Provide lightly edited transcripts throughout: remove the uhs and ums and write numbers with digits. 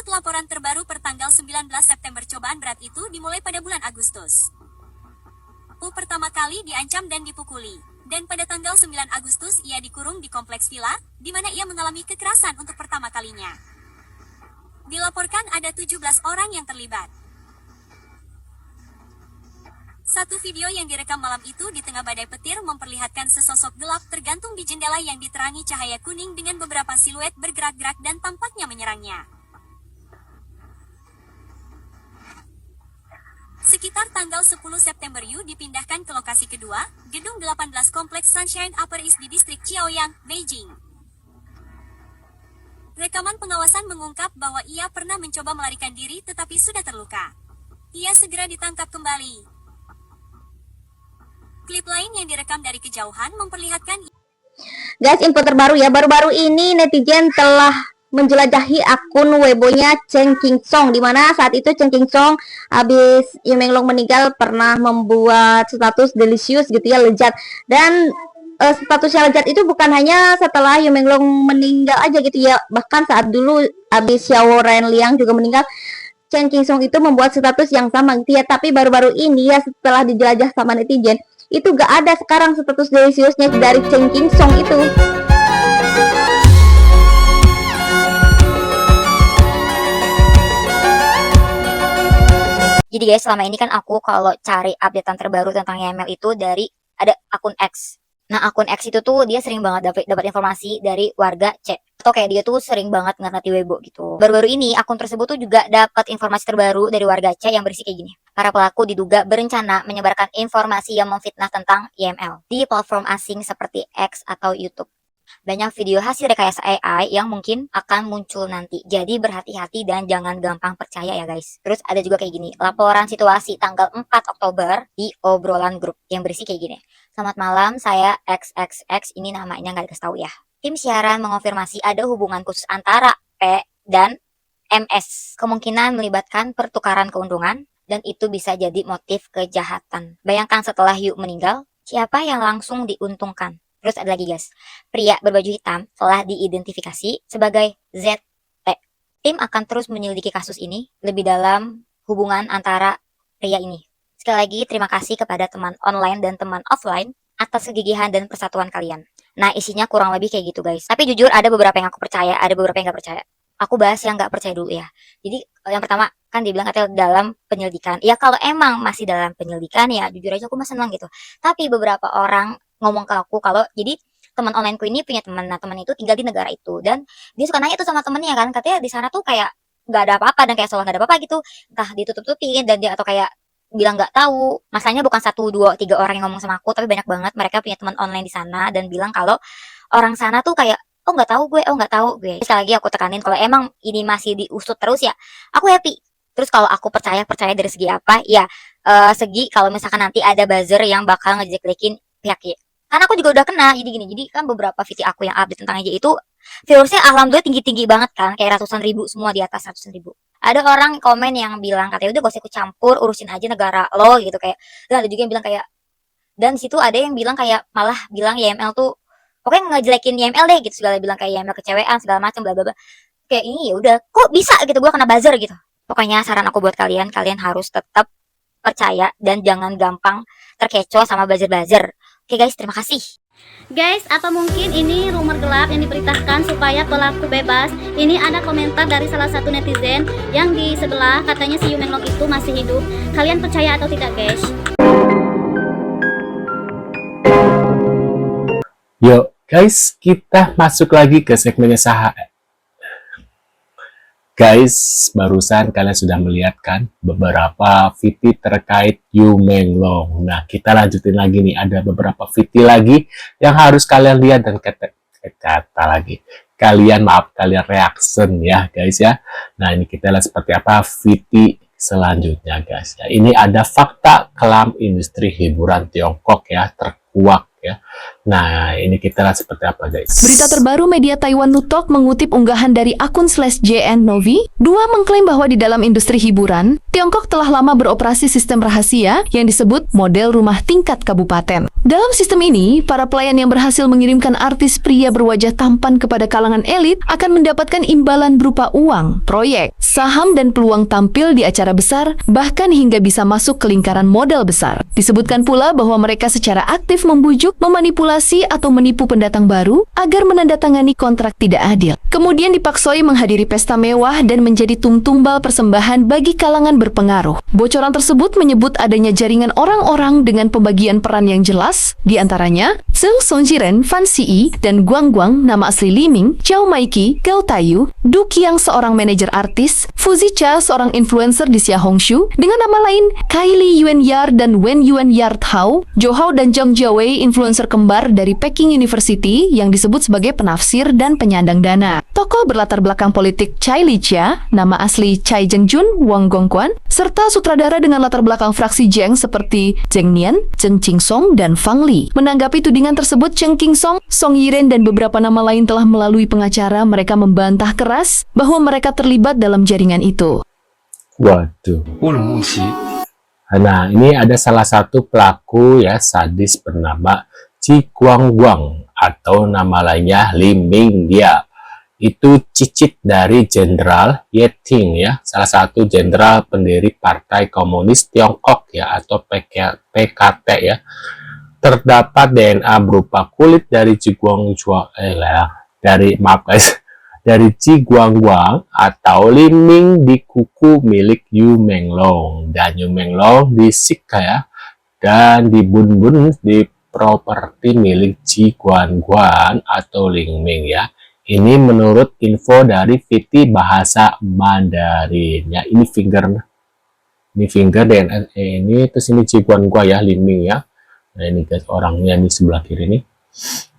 laporan terbaru per tanggal 19 September cobaan berat itu dimulai pada bulan Agustus. Pertama kali diancam dan dipukuli. Dan pada tanggal 9 Agustus ia dikurung di kompleks villa, di mana ia mengalami kekerasan untuk pertama kalinya. Dilaporkan ada 17 orang yang terlibat. Satu video yang direkam malam itu di tengah badai petir memperlihatkan sesosok gelap tergantung di jendela yang diterangi cahaya kuning dengan beberapa siluet bergerak-gerak dan tampaknya menyerangnya. Sekitar tanggal 10 September Yu dipindahkan ke lokasi kedua, gedung 18 kompleks Sunshine Upper East di distrik Chaoyang, Beijing. Rekaman pengawasan mengungkap bahwa ia pernah mencoba melarikan diri tetapi sudah terluka. Ia segera ditangkap kembali. Klip lain yang direkam dari kejauhan memperlihatkan. Guys, info terbaru ya, baru-baru ini netizen telah menjelajahi akun Weibo-nya Chen Qingsong, di mana saat itu Chen Qingsong habis Yu Menglong meninggal pernah membuat status delicious gitu ya, lezat. Dan statusnya lezat itu bukan hanya setelah Yu Menglong meninggal aja gitu ya, bahkan saat dulu habis Xiao Renliang juga meninggal, Chen Qingsong itu membuat status yang sama gitu ya. Tapi baru-baru ini ya, setelah dijelajah sama netizen, itu gak ada sekarang status deliciousnya dari Chen Qingsong itu. Jadi guys, selama ini kan aku kalau cari updatean terbaru tentang YML itu dari ada akun X. Nah, akun X itu tuh dia sering banget dapat informasi dari warga C. Atau kayak dia tuh sering banget ngerti Weibo gitu. Baru-baru ini akun tersebut tuh juga dapat informasi terbaru dari warga C yang berisi kayak gini. Para pelaku diduga berencana menyebarkan informasi yang memfitnah tentang YML di platform asing seperti X atau YouTube. Banyak video hasil rekayasa AI yang mungkin akan muncul nanti. Jadi berhati-hati dan jangan gampang percaya ya guys. Terus ada juga kayak gini, laporan situasi tanggal 4 Oktober di obrolan grup yang berisi kayak gini. Selamat malam, saya XXX, ini namanya nggak dikasih tahu ya. Tim siaran mengonfirmasi ada hubungan khusus antara P dan MS. Kemungkinan melibatkan pertukaran keuntungan dan itu bisa jadi motif kejahatan. Bayangkan setelah Yu meninggal, siapa yang langsung diuntungkan? Terus ada lagi guys, pria berbaju hitam telah diidentifikasi sebagai ZT. Tim akan terus menyelidiki kasus ini lebih dalam hubungan antara pria ini. Sekali lagi terima kasih kepada teman online dan teman offline atas kegigihan dan persatuan kalian. Nah, isinya kurang lebih kayak gitu guys. Tapi jujur ada beberapa yang aku percaya, ada beberapa yang gak percaya. Aku bahas yang gak percaya dulu ya. Jadi yang pertama kan dibilang katanya dalam penyelidikan. Ya kalau emang masih dalam penyelidikan ya jujur aja aku masih senang gitu. Tapi beberapa orang ngomong ke aku kalau jadi teman onlineku ini punya teman, nah teman itu tinggal di negara itu dan dia suka nanya tuh sama temennya kan, katanya di sana tuh kayak nggak ada apa-apa dan kayak seolah nggak ada apa-apa gitu, entah ditutup-tutupin dan dia atau kayak bilang nggak tahu. Masalahnya bukan 1, 2, 3 orang yang ngomong sama aku, tapi banyak banget mereka punya teman online di sana dan bilang kalau orang sana tuh kayak oh nggak tahu gue, oh nggak tahu gue. Sekali lagi aku tekanin kalau emang ini masih diusut terus ya aku happy. Terus kalau aku percaya dari segi apa ya, segi kalau misalkan nanti ada buzzer yang bakal ngejek-jekin pihak Y. Karena aku juga udah kena, jadi gini, jadi kan beberapa VT aku yang update tentang YJ itu viewersnya alhamdulillah tinggi-tinggi banget kan, kayak ratusan ribu, semua di atas ratusan ribu. Ada orang komen yang bilang katanya udah gak usah ikut campur, urusin aja negara lo gitu kayak. Dan ada juga yang bilang kayak, dan situ ada yang bilang kayak malah bilang YML tuh pokoknya ngejelekin YML deh gitu, segala bilang kayak YML kecewean segala macam bla bla bla. Kayak ini ya udah kok bisa gitu, gua kena buzzer gitu. Pokoknya saran aku buat kalian harus tetap percaya dan jangan gampang terkecoh sama buzzer-buzzer. Oke guys, terima kasih. Guys, apa mungkin ini rumor gelap yang diberitakan supaya pelaku bebas? Ini ada komentar dari salah satu netizen yang di sebelah katanya si Yu Menglong itu masih hidup. Kalian percaya atau tidak guys? Yuk guys, kita masuk lagi ke segmennya Saha. Guys, barusan kalian sudah melihat kan beberapa VT terkait Yu Menglong. Nah, kita lanjutin lagi nih, ada beberapa VT lagi yang harus kalian lihat dan kalian reaction ya guys ya. Nah, ini kita lihat seperti apa VT selanjutnya guys ya. Ini ada fakta kelam industri hiburan Tiongkok ya, terkuak ya. Nah, ini kita lihat seperti apa guys. Berita terbaru media Taiwan Nutok mengutip unggahan dari akun /JN Novi. Dua mengklaim bahwa di dalam industri hiburan, Tiongkok telah lama beroperasi sistem rahasia yang disebut model rumah tingkat kabupaten. Dalam sistem ini, para pelayan yang berhasil mengirimkan artis pria berwajah tampan kepada kalangan elit akan mendapatkan imbalan berupa uang, proyek, saham dan peluang tampil di acara besar, bahkan hingga bisa masuk ke lingkaran modal besar. Disebutkan pula bahwa mereka secara aktif membujuk, memanipulasi atau menipu pendatang baru agar menandatangani kontrak tidak adil. Kemudian dipaksoi menghadiri pesta mewah dan menjadi tumbal persembahan bagi kalangan berpengaruh. Bocoran tersebut menyebut adanya jaringan orang-orang dengan pembagian peran yang jelas, di antaranya Seng Songjiren, Fan Siyi, dan Guang Guang nama asli Liming, Chow Maiki, Gao Tayu, Du Qiang seorang manajer artis, Fuzi Cha seorang influencer di Xia Hongshu, dengan nama lain Kylie Yuan Yar dan Wen Yuan Yar Hao, Jo Hao dan Zhang Jiawei influencer kembar dari Peking University yang disebut sebagai penafsir dan penyandang dana. Tokoh berlatar belakang politik Chai Liqia, nama asli Chai Zhengjun, Wang Gongquan, serta sutradara dengan latar belakang fraksi Zheng seperti Zheng Nian, Zheng Qingsong, dan Fang Li. Menanggapi tudingan tersebut, Cheng Qingsong, Song Yiren, dan beberapa nama lain telah melalui pengacara. Mereka membantah keras bahwa mereka terlibat dalam jaringan itu. Waduh. Nah, ini ada salah satu pelaku ya sadis bernama Ji Guangguang atau nama lainnya Liming dia. Itu cicit dari Jenderal Ye Ting ya, salah satu jenderal pendiri Partai Komunis Tiongkok ya atau PKT ya. Terdapat DNA berupa kulit dari Ji Guangguang dari Ji Guangguang atau Liming di kuku milik Yu Menglong, dan Yu Menglong di Sika ya, dan di Bun di properti milik Ji Guangguang atau Liming ya. Ini menurut info dari VT Bahasa Mandarin ya. Ini finger DNA ini, terus ini Ji Guangguang ya, Liming ya. Nah ini guys orangnya di sebelah kiri nih.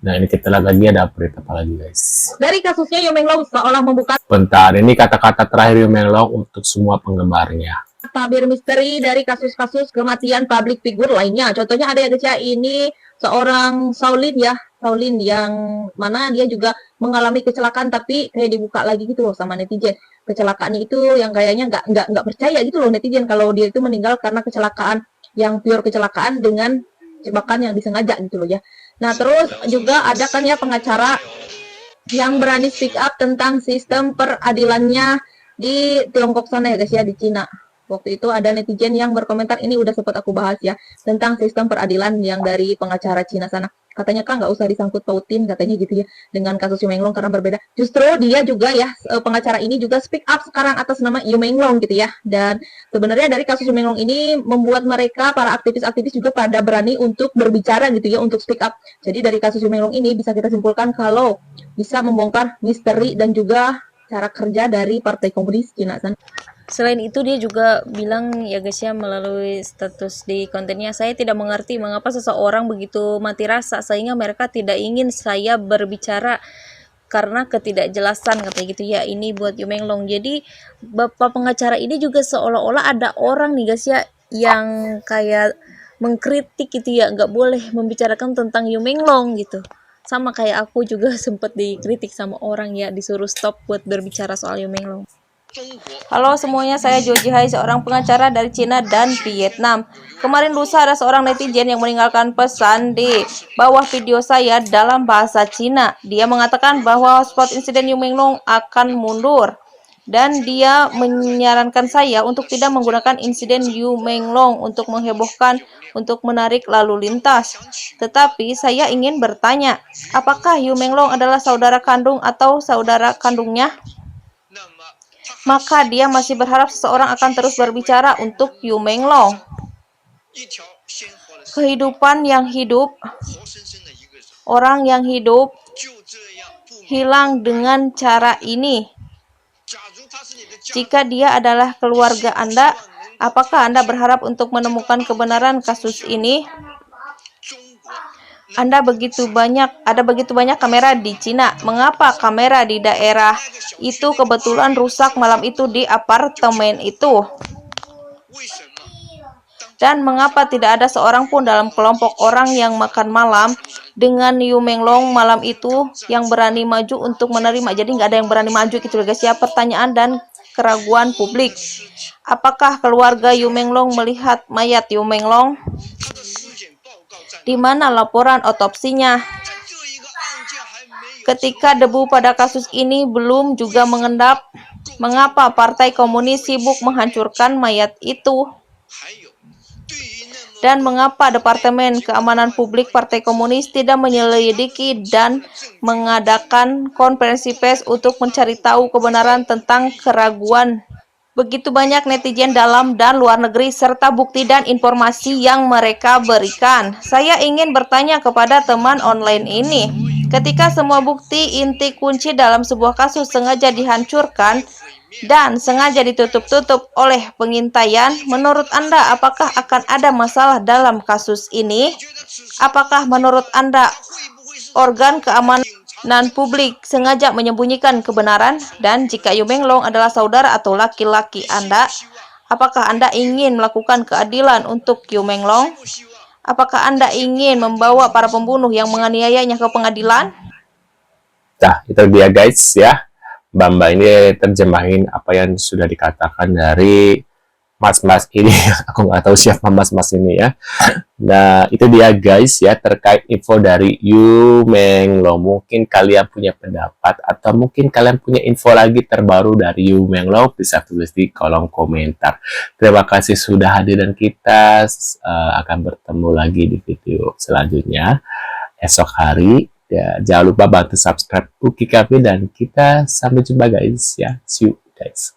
Nah ini kita lihat lagi ada berita apa lagi guys. Dari kasusnya Yu Menglong seolah membuka Bentar, ini kata-kata terakhir Yu Menglong untuk semua penggemarnya. tabir misteri dari kasus-kasus kematian public figure lainnya. Contohnya ada ya guys ya, ini seorang Shaolin yang mana dia juga mengalami kecelakaan tapi kayak dibuka lagi gitu loh sama netizen. Kecelakaannya itu yang kayaknya nggak percaya gitu loh netizen kalau dia itu meninggal karena kecelakaan yang pure kecelakaan dengan jebakan yang disengaja gitu loh ya. Nah terus juga ada kan ya pengacara yang berani speak up tentang sistem peradilannya di Tiongkok sana ya guys ya, di Cina. Waktu itu ada netizen yang berkomentar, ini udah sempat aku bahas ya, tentang sistem peradilan yang dari pengacara Cina sana. Katanya kan nggak usah disangkut pautin katanya gitu ya dengan kasus Yu Menglong karena berbeda. Justru dia juga ya, pengacara ini juga speak up sekarang atas nama Yu Menglong gitu ya. Dan sebenarnya dari kasus Yu Menglong ini membuat mereka para aktivis-aktivis juga pada berani untuk berbicara gitu ya, untuk speak up. Jadi dari kasus Yu Menglong ini bisa kita simpulkan kalau bisa membongkar misteri dan juga cara kerja dari Partai Komunis Cina sana. Selain itu dia juga bilang ya guys ya melalui status di kontennya, saya tidak mengerti mengapa seseorang begitu mati rasa sehingga mereka tidak ingin saya berbicara karena ketidakjelasan katanya gitu ya. Ini buat Yu Menglong. Jadi bapak pengacara ini juga seolah-olah ada orang nih guys ya yang kayak mengkritik gitu ya, nggak boleh membicarakan tentang Yu Menglong gitu. Sama kayak aku juga sempat dikritik sama orang ya, disuruh stop buat berbicara soal Yu Menglong. Halo semuanya, saya Joji Hai, seorang pengacara dari Cina dan Vietnam. Kemarin lusa ada seorang netizen yang meninggalkan pesan di bawah video saya dalam bahasa Cina. Dia mengatakan bahwa hotspot insiden Yu Menglong akan mundur. Dan dia menyarankan saya untuk tidak menggunakan insiden Yu Menglong untuk menghebohkan, untuk menarik lalu lintas. Tetapi saya ingin bertanya, apakah Yu Menglong adalah saudara kandung atau saudara kandungnya? Maka dia masih berharap seseorang akan terus berbicara untuk Yu Menglong. Kehidupan yang hidup, orang yang hidup, hilang dengan cara ini. Jika dia adalah keluarga Anda, apakah Anda berharap untuk menemukan kebenaran kasus ini? Ada begitu banyak kamera di Cina. Mengapa kamera di daerah itu kebetulan rusak malam itu di apartemen itu? Dan mengapa tidak ada seorang pun dalam kelompok orang yang makan malam dengan Yu Menglong malam itu yang berani maju untuk menerima. Jadi nggak ada yang berani maju gitu guys ya. Pertanyaan dan keraguan publik. Apakah keluarga Yu Menglong melihat mayat Yu Menglong? Di mana laporan otopsinya? Ketika debu pada kasus ini belum juga mengendap, mengapa Partai Komunis sibuk menghancurkan mayat itu? Dan mengapa Departemen Keamanan Publik Partai Komunis tidak menyelidiki dan mengadakan konferensi pers untuk mencari tahu kebenaran tentang keraguan begitu banyak netizen dalam dan luar negeri serta bukti dan informasi yang mereka berikan? Saya ingin bertanya kepada teman online ini, ketika semua bukti inti kunci dalam sebuah kasus sengaja dihancurkan dan sengaja ditutup-tutup oleh pengintaian, menurut Anda apakah akan ada masalah dalam kasus ini? Apakah menurut Anda organ keamanan publik sengaja menyembunyikan kebenaran? Dan jika Yu Menglong adalah saudara atau laki-laki Anda, apakah Anda ingin melakukan keadilan untuk Yu Menglong? Apakah Anda ingin membawa para pembunuh yang menganiayanya ke pengadilan? Nah, itu dia guys ya. Mbak ini terjemahin apa yang sudah dikatakan dari mas-mas ini. Aku nggak tahu siapa mas-mas ini ya. Nah, itu dia guys ya, terkait info dari Yu Menglong. Mungkin kalian punya pendapat atau mungkin kalian punya info lagi terbaru dari Yu Menglong, bisa tulis di kolom komentar. Terima kasih sudah hadir dan kita akan bertemu lagi di video selanjutnya esok hari. Ya, jangan lupa bantu subscribe Uki Kami dan kita sampai jumpa guys ya. See you guys.